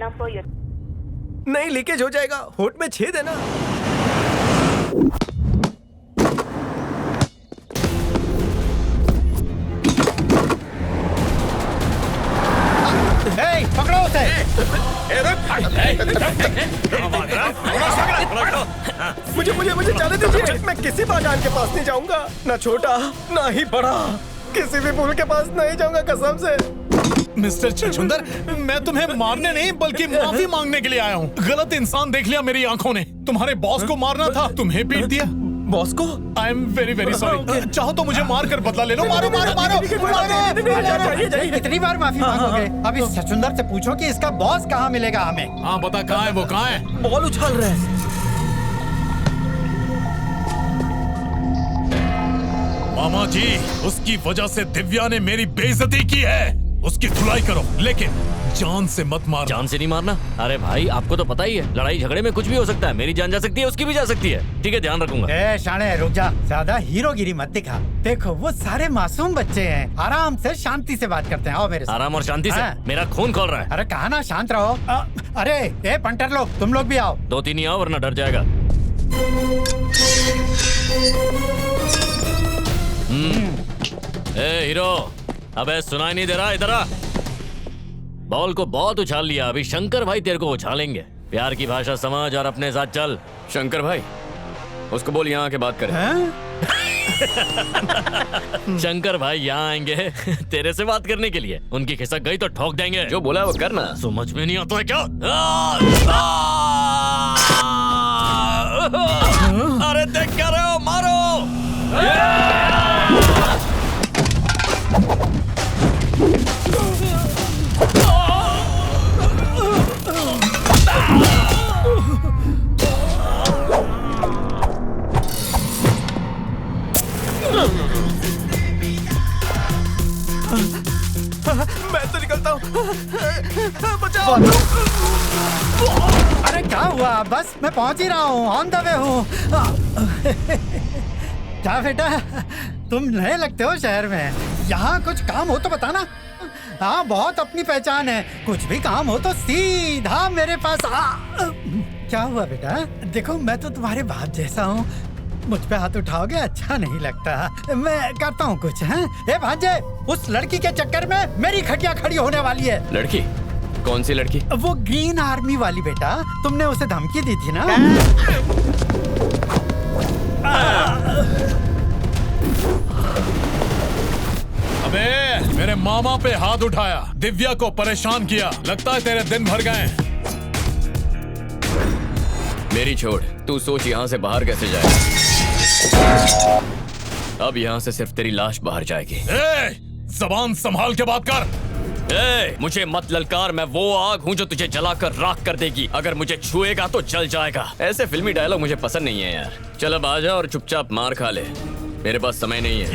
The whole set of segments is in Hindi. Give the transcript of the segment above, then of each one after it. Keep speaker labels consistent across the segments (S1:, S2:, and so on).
S1: number you're...
S2: नहीं, लीकेज हो जाएगा, होठ में छेद है ना।
S3: पकड़ो उसे।
S2: मुझे जाने दीजिए। मैं किसी बागान के पास नहीं जाऊंगा, ना छोटा ना ही बड़ा, किसी भी फूल के पास नहीं जाऊंगा कसम से।
S4: मिस्टर छछूंदर, मैं तुम्हें मारने नहीं बल्कि माफी मांगने के लिए आया हूँ। गलत इंसान देख लिया मेरी आंखों ने। तुम्हारे बॉस को मारना था, तुम्हें पीट दिया।
S2: बॉस को?
S4: I am very sorry. चाहो तो मुझे मार कर बदला ले लो। मारो।
S3: कितनी बार माफी मांगोगे? अब इस छछूंदर से पूछो कि इसका बॉस कहाँ मिलेगा हमें।
S4: हाँ बता, कहाँ है वो? कहाँ है?
S2: बॉल उछाल रहे हैं।
S4: मामा जी, उसकी वजह से दिव्या ने मेरी बेइज्जती की है। उसकी धुलाई करो, लेकिन जान से मत मारना।
S5: जान से नहीं मारना? अरे भाई, आपको तो पता ही है, लड़ाई झगड़े में कुछ भी हो सकता है। मेरी जान जा सकती है, उसकी भी जा सकती है। ठीक है, ध्यान रखूंगा।
S3: ए शाणे, रुक जा। ज्यादा हीरोगिरी मत दिखा। देखो, वो सारे मासूम बच्चे हैं, आराम से शांति से बात करते हैं। आओ मेरे साथ।
S5: आराम और शांति से? मेरा खून खोल रहा है।
S3: अरे कहा ना, शांत रहो। अरे ए पंटर लोग, तुम लोग भी आओ।
S5: 2-3 ही आओ, वरना डर जाएगा। ए हीरो, अबे सुनाई नहीं दे रहा? इधर आ। बॉल को बहुत उछाल लिया, अभी शंकर भाई तेरे को उछालेंगे। प्यार की भाषा समझ और अपने साथ चल।
S6: शंकर भाई, उसको बोल यहाँ आके बात करें।
S5: शंकर भाई यहाँ आएंगे तेरे से बात करने के लिए। उनकी खिसक गई तो ठोक देंगे।
S6: जो बोला वो करना।
S5: समझ में नहीं आता है क्या? अरे देख क्या रहे हो, मारो।
S2: मैं तो निकलता हूँ। बचाओ।
S3: अरे क्या हुआ? बस मैं पहुंच ही रहा हूँ, ऑन द वे हूँ। क्या बेटा, तुम नए लगते हो शहर में। यहाँ कुछ काम हो तो बताना। हाँ, बहुत अपनी पहचान है। कुछ भी काम हो तो सीधा मेरे पास आ। क्या हुआ बेटा? देखो, मैं तो तुम्हारे बाप जैसा हूँ। मुझ पे हाथ उठाओगे अच्छा नहीं लगता। मैं करता हूँ कुछ। हैं? ए भांजे, उस लड़की के चक्कर में मेरी खटिया खड़ी होने वाली है।
S6: लड़की? कौन सी लड़की?
S3: वो ग्रीन आर्मी वाली बेटा, तुमने उसे धमकी दी थी ना।
S4: अबे, मेरे मामा पे हाथ उठाया, दिव्या को परेशान किया। लगता है तेरे दिन भर गए।
S6: मेरी छोड़, तू सोच यहाँ से बाहर कैसे जाएगा। अब यहाँ से सिर्फ तेरी लाश बाहर जाएगी।
S4: ज़बान संभाल के बात कर।
S6: मुझे मत ललकार, मैं वो आग हूँ जो तुझे जलाकर राख कर देगी। अगर मुझे छुएगा तो जल जाएगा। ऐसे फिल्मी डायलॉग मुझे पसंद नहीं है यार। चल अब आ जा और चुपचाप मार खा ले। मेरे पास समय नहीं है।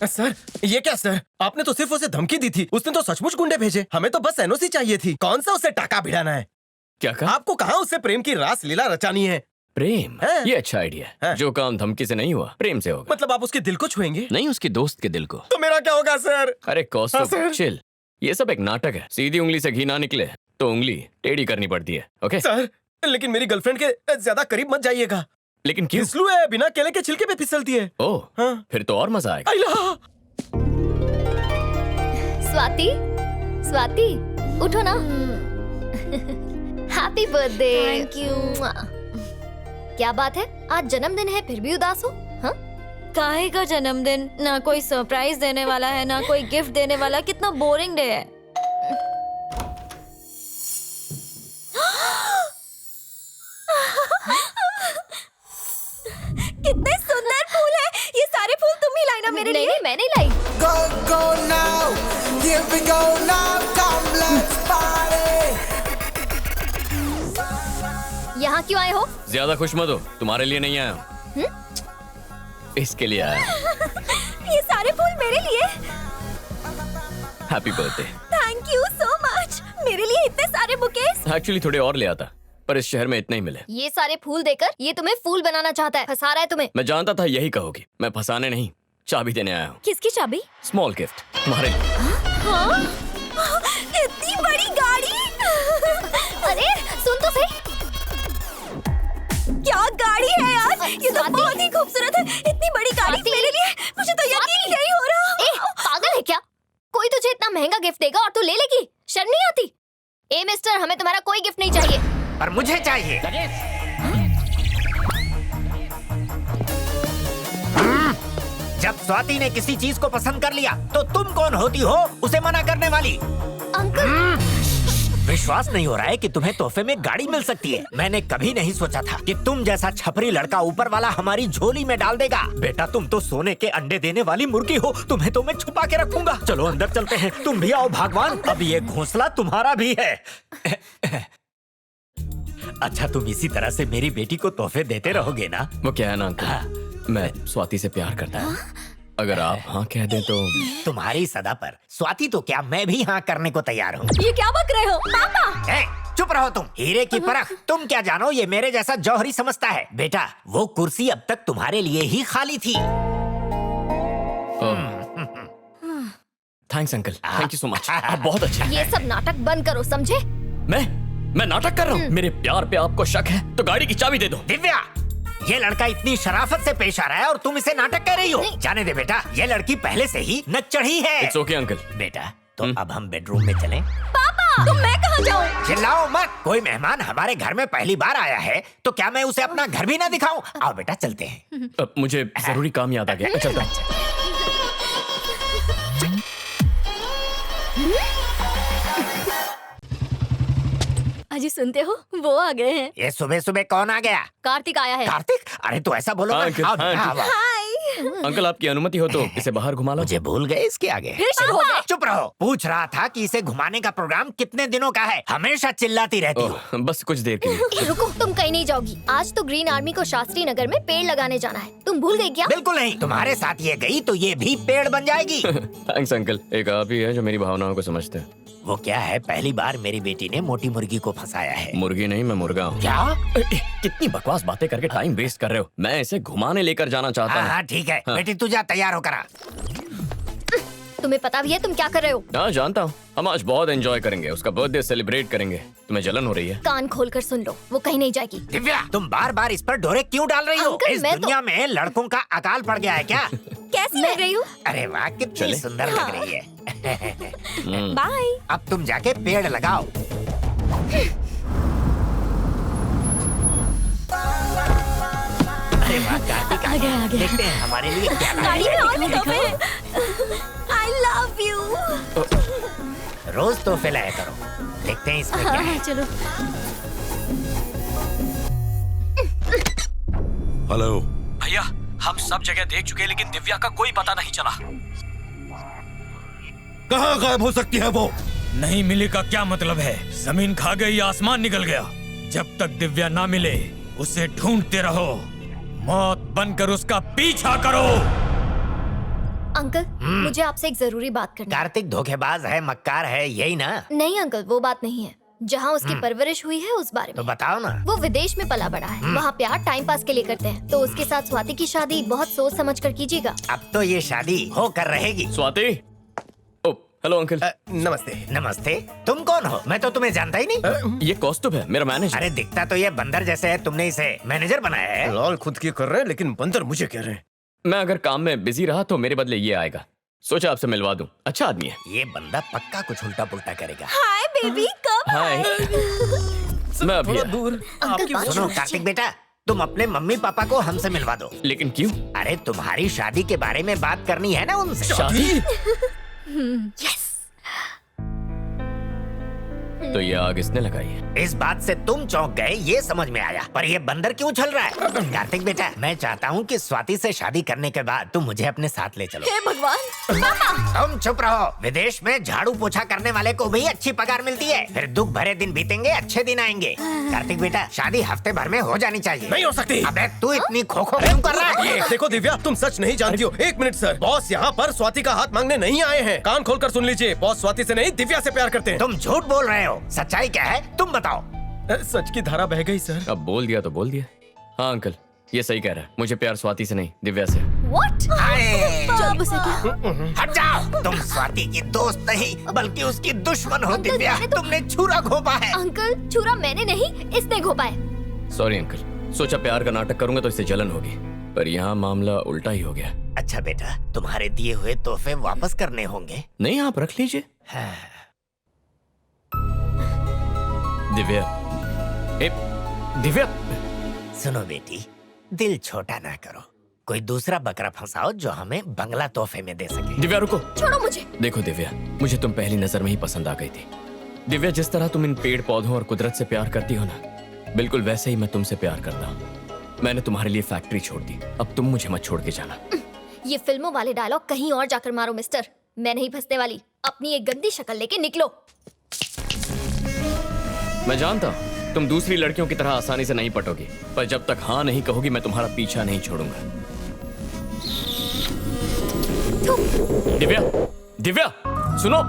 S2: सर, ये क्या सर? आपने तो सिर्फ उसे धमकी दी थी, उसने तो सचमुच गुंडे भेजे। हमें तो बस एनओसी चाहिए थी। कौन सा उसे टाका भिड़ाना है?
S6: क्या कहा?
S2: आपको कहाँ उससे प्रेम की रास लीला रचानी है?
S6: प्रेम? ये अच्छा आइडिया है। जो काम धमकी से नहीं हुआ, प्रेम से होगा।
S2: मतलब आप उसके दिल को छुएंगे?
S6: नहीं, उसके दोस्त के दिल को।
S2: तो मेरा क्या होगा सर?
S6: अरे कौस्तुभ, चिल। ये सब एक नाटक है। सीधी उंगली से घी ना निकले तो उंगली टेढ़ी करनी पड़ती है। ओके
S2: सर, लेकिन मेरी गर्लफ्रेंड के ज्यादा करीब मत जाइएगा।
S6: लेकिन क्यों?
S2: फिसलू है, बिना केले के छिलके पे फिसलती है।
S6: ओह, हाँ? फिर तो और मजा आएगा।
S7: स्वाति, स्वाति, उठो ना।
S1: Happy birthday.
S7: Thank you.
S1: क्या बात है, आज जन्मदिन है फिर भी उदास हो? हाँ?
S7: काहे का जन्मदिन? ना कोई सरप्राइज देने वाला है, ना कोई गिफ्ट देने वाला। कितना बोरिंग डे है। कितने सुंदर फूल है। ये सारे फूल तुम ही लाई ना मेरे लिए?
S1: नहीं, मैं नहीं लाई।
S8: Go, go now, here we go now, come let's party.
S1: यहाँ क्यों आए हो?
S6: ज्यादा खुश मत हो, तुम्हारे लिए नहीं आया हूँ। इसके लिए आया हूँ।
S7: ये सारे फूल मेरे लिए?
S6: Happy birthday.
S7: Thank you so much. मेरे लिए इतने सारे बुकेस?
S6: एक्चुअली थोड़े और ले आता, पर इस शहर में इतने ही मिले।
S1: ये सारे फूल देकर ये तुम्हें फूल बनाना चाहता है, फंसा रहा है तुम्हें।
S6: मैं जानता था यही कहोगी। मैं फंसाने नहीं, चाबी देने आया हूँ।
S7: किसकी चाबी?
S6: स्मॉल गिफ्ट तुम्हारे लिए।
S7: हाँ? इतनी बड़ी गाड़ी?
S1: अरे सुन तो सही।
S7: क्या गाड़ी है यार, ये तो
S1: स्वाति।
S7: बहुत ही खूबसूरत है। इतनी बड़ी गाड़ी
S1: स्वाति।
S7: मेरे लिए? मुझे तो यकीन नहीं हो रहा।
S1: ए, पागल है क्या? कोई तुझे इतना महंगा गिफ्ट देगा और तू ले लेगी? शर्म नहीं आती? ए मिस्टर, हमें तुम्हारा कोई गिफ्ट नहीं चाहिए।
S9: पर मुझे चाहिए। जब स्वाति ने किसी चीज को पसंद कर लिया तो तुम कौन होती हो उसे मना करने वाली?
S1: अंकल,
S9: विश्वास नहीं हो रहा है कि तुम्हें तोहफे में गाड़ी मिल सकती है। मैंने कभी नहीं सोचा था कि तुम जैसा छपरी लड़का ऊपर वाला हमारी झोली में डाल देगा। बेटा, तुम तो सोने के अंडे देने वाली मुर्गी हो। तुम्हें तो मैं छुपा के रखूंगा। चलो अंदर चलते हैं। तुम भी आओ भगवान, अब ये घोंसला तुम्हारा भी है। अच्छा, तुम इसी तरह से मेरी बेटी को तोहफे देते रहोगे ना?
S6: वो क्या है ना अंकल, मैं स्वाति से प्यार करता हूँ। अगर आप हाँ कह दें तो।
S9: तुम्हारी सदा पर स्वाति तो क्या, मैं भी हाँ करने को तैयार हूँ।
S7: ये क्या बक रहे हो पापा?
S9: चुप रहो तुम। हीरे की परख तुम क्या जानो, ये मेरे जैसा जौहरी समझता है। बेटा, वो कुर्सी अब तक तुम्हारे लिए ही खाली थी।
S6: Thanks uncle, thank you so much. आप बहुत अच्छे हैं।
S1: ये सब नाटक बंद करो, समझे?
S6: मैं नाटक कर रहा हूँ? मेरे प्यार पे आपको शक है तो गाड़ी की चाबी दे दो।
S9: दिव्या, ये लड़का इतनी शराफत से पेश आ रहा है और तुम इसे नाटक कह रही हो। जाने दे बेटा, ये लड़की पहले से ही नक चढ़ी है।
S6: It's okay uncle.
S9: बेटा, तो अब हम बेडरूम में चलें?
S7: पापा, तो मैं कहाँ जाऊँ?
S9: चिल्लाओ मत। कोई मेहमान हमारे घर में पहली बार आया है तो क्या मैं उसे अपना घर भी ना दिखाऊं? आओ बेटा, चलते हैं।
S6: अब मुझे जरूरी काम याद आ गया, चलता हूँ।
S7: अजी सुनते हो, वो आ गए हैं।
S9: ये सुबह सुबह कौन आ गया?
S1: कार्तिक आया है।
S9: कार्तिक? अरे तो ऐसा बोलो
S6: हाँ,
S9: ना।
S6: अंकल,
S9: आओ
S6: हाँ,
S9: बेटा,
S6: अंकल।
S9: आओ।
S7: हाय।
S6: अंकल आपकी अनुमति हो तो इसे बाहर घुमा लो।
S9: मुझे भूल गए इसके आगे।
S1: फिर शुरू हो गए।
S9: चुप रहो। पूछ रहा था कि इसे घुमाने का प्रोग्राम कितने दिनों का है? हमेशा चिल्लाती रहती हो।
S6: ओह, बस कुछ देर के लिए।
S1: रुको, तुम कहीं नहीं जाओगी। आज तो ग्रीन आर्मी को शास्त्री नगर में पेड़ लगाने जाना है। तुम भूल गई क्या?
S9: बिल्कुल नहीं। तुम्हारे साथ ये गई तो ये भी पेड़ बन जाएगी।
S6: थैंक्स अंकल, एक आप ही है जो मेरी भावनाओं को समझते हैं।
S9: वो क्या है, पहली बार मेरी बेटी ने मोटी मुर्गी को फंसाया है।
S6: मुर्गी नहीं, मैं मुर्गा हूँ।
S9: क्या?
S6: कितनी बकवास बातें करके टाइम वेस्ट कर रहे हो। मैं इसे घुमाने लेकर जाना चाहता हूँ।
S9: हाँ ठीक है। बेटी तू जा, तैयार होकर आ।
S1: तुम्हें पता भी है तुम क्या कर रहे हो?
S6: हाँ जानता हूँ। हम आज बहुत एंजॉय करेंगे, उसका बर्थडे सेलिब्रेट करेंगे। तुम्हें जलन हो रही है?
S1: कान खोलकर सुन लो, वो कहीं नहीं जाएगी।
S9: दिव्या, तुम बार बार इस पर डोरे क्यों डाल रही हो?
S1: अंकल,
S9: इस
S1: मैं तो-
S9: दुनिया में लड़कों का अकाल पड़ गया है क्या?
S7: कैसी लग रही हूँ?
S9: अरे वाह, कितनी
S6: चले?
S9: सुंदर लग रही है।
S7: बाय।
S9: अब तुम जाके पेड़ लगाओ। अरे वाह, कार्तिक आ गया। देखते हैं हमारे लिए क्या लाया
S7: गाड़ी में
S9: है।
S7: और भी तोहफे हैं। I love you।
S9: रोज तोहफे लाया करो। देखते हैं इसमें क्या है।
S7: चलो।
S10: हेलो
S11: भैया, हम सब जगह देख चुके लेकिन दिव्या का कोई पता नहीं चला।
S10: कहाँ गायब हो सकती है वो?
S11: नहीं मिले का क्या मतलब है? जमीन खा गई या आसमान निकल गया? जब तक दिव्या ना मिले उसे ढूंढते रहो। मौत बनकर उसका पीछा करो।
S1: अंकल, मुझे आपसे एक जरूरी बात करनी है।
S9: कार्तिक धोखेबाज है, मक्कार है, यही ना?
S1: नहीं अंकल, वो बात नहीं है। जहाँ उसकी परवरिश हुई है उस बारे
S9: तो
S1: में।
S9: बताओ ना।
S1: वो विदेश में पला बड़ा है। वहाँ प्यार टाइम पास के लिए करते हैं। तो उसके साथ स्वाति की शादी बहुत सोच समझ कर कीजिएगा।
S9: अब तो ये शादी होकर रहेगी।
S6: स्वाति। ओ, हेलो अंकल।
S2: नमस्ते।
S9: नमस्ते। तुम कौन हो? मैं तो तुम्हें जानता ही नहीं।
S6: ये कौस्तुभ है, मेरा मैनेजर।
S9: अरे दिखता तो ये बंदर जैसे है, तुमने इसे मैनेजर बनाया है?
S2: लाल खुद की कर रहे हैं लेकिन बंदर मुझे कह रहे हैं।
S6: मैं अगर काम में बिजी रहा तो मेरे बदले ये आएगा। सोचा आपसे मिलवा दूं। अच्छा आदमी है।
S9: ये बंदा पक्का कुछ उल्टा पुल्टा करेगा।
S7: हाय बेबी, कब
S6: हाय। मैं अभी आया।
S2: दूर आपकी
S9: सुनो कार्तिक बेटा, तुम अपने मम्मी पापा को हमसे मिलवा दो।
S6: लेकिन क्यों?
S9: अरे तुम्हारी शादी के बारे में बात करनी है ना उनसे।
S6: शादी?
S1: यस।
S6: तो ये आग इसने लगाई है।
S9: इस बात से तुम चौंक गए ये समझ में आया, पर ये बंदर क्यों चल रहा है? कार्तिक बेटा, मैं चाहता हूँ कि स्वाति से शादी करने के बाद तुम मुझे अपने साथ ले चलो।
S7: हे भगवान,
S9: तुम चुप रहो। विदेश में झाड़ू पोछा करने वाले को भी अच्छी पगार मिलती है। फिर दुख भरे दिन बीतेंगे, अच्छे दिन आएंगे। कार्तिक बेटा, शादी हफ्ते भर में हो जानी चाहिए।
S2: नहीं हो सकती।
S9: अबे तू इतनी खोखो क्यों कर रहा है?
S2: देखो दिव्या, तुम सच नहीं जानती हो। एक मिनट सर, बॉस यहाँ पर स्वाति का हाथ मांगने नहीं आए हैं। कान खोलकर सुन लीजिए, बॉस स्वाति से नहीं दिव्या से प्यार करते हैं।
S9: तुम झूठ बोल रहे हो। सच्चाई क्या है तुम बताओ।
S2: सच की धारा बह गई सर।
S6: अब बोल दिया तो बोल दिया। हाँ अंकल, ये सही कह रहा है। मुझे प्यार स्वाति से नहीं, दिव्या से।
S1: व्हाट?
S7: चल बसे क्या?
S9: हट जाओ। तुम स्वाति की दोस्त नहीं बल्कि उसकी दुश्मन हो
S1: अंकल,
S9: दिव्या।
S1: मैंने तो-
S9: तुमने छुरा घोपा है।
S1: अंकल, छुरा मैंने नहीं, इसने घोपा है।
S6: सॉरी अंकल, सोचा प्यार का नाटक करूंगा तो इससे जलन होगी, पर यहाँ मामला उल्टा ही हो गया।
S9: अच्छा बेटा, तुम्हारे दिए हुए तोहफे वापस करने होंगे।
S6: नहीं, आप रख लीजिए। दिव्या, ए, दिव्या,
S9: सुनो बेटी, दिल छोटा ना करो। कोई दूसरा बकरा फंसाओ जो हमें बंगला तोहफे में दे सके।
S6: दिव्या रुको।
S1: छोड़ो मुझे।
S6: देखो दिव्या, मुझे तुम पहली नजर में ही पसंद आ गई थी। दिव्या, जिस तरह तुम इन पेड़ पौधों और कुदरत से प्यार करती हो ना, बिल्कुल वैसे ही मैं तुमसे प्यार करता हूँ। मैंने तुम्हारे लिए फैक्ट्री छोड़ दी, अब तुम मुझे मत छोड़ के जाना।
S1: ये फिल्मों वाले डायलॉग कहीं और जाकर मारो मिस्टर। मैं नहीं फंसने वाली। अपनी एक गंदी शक्ल लेके निकलो।
S6: मैं जानता हूँ तुम दूसरी लड़कियों की तरह आसानी से नहीं पटोगी, पर जब तक हाँ नहीं कहोगी मैं तुम्हारा पीछा नहीं छोड़ूंगा। दिव्या, दिव्या, सुनो।